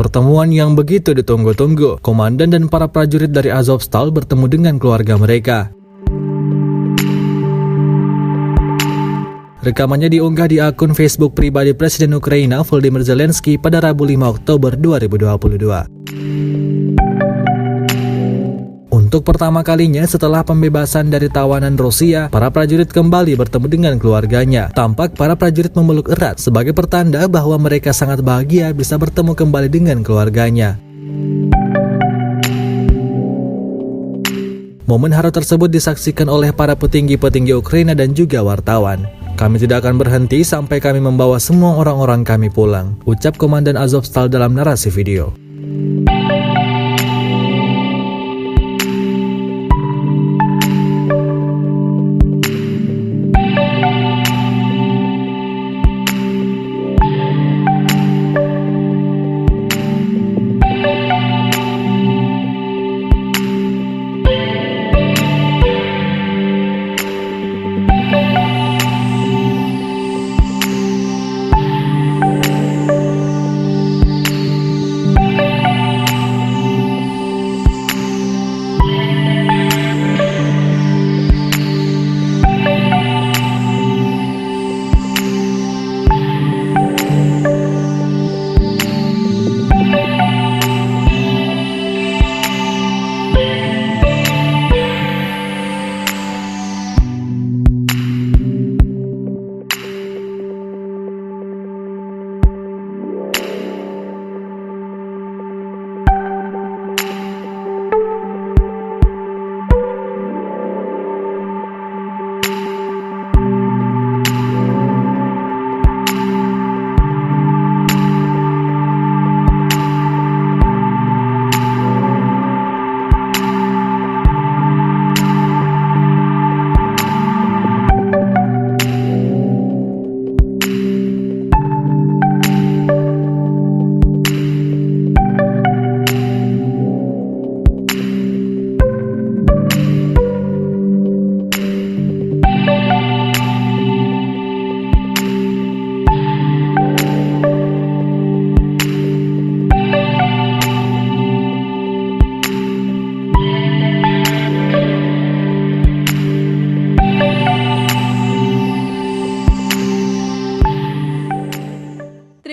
Pertemuan yang begitu ditunggu-tunggu, komandan dan para prajurit dari Azovstal bertemu dengan keluarga mereka. Rekamannya diunggah di akun Facebook pribadi Presiden Ukraina Volodymyr Zelensky pada Rabu 5 Oktober 2022. Untuk pertama kalinya setelah pembebasan dari tawanan Rusia, para prajurit kembali bertemu dengan keluarganya. Tampak para prajurit memeluk erat sebagai pertanda bahwa mereka sangat bahagia bisa bertemu kembali dengan keluarganya. Momen haru tersebut disaksikan oleh para petinggi-petinggi Ukraina dan juga wartawan. Kami tidak akan berhenti sampai kami membawa semua orang-orang kami pulang, ucap Komandan Azovstal dalam narasi video.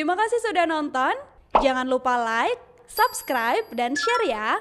Terima kasih sudah nonton. Jangan lupa like, subscribe, dan share ya.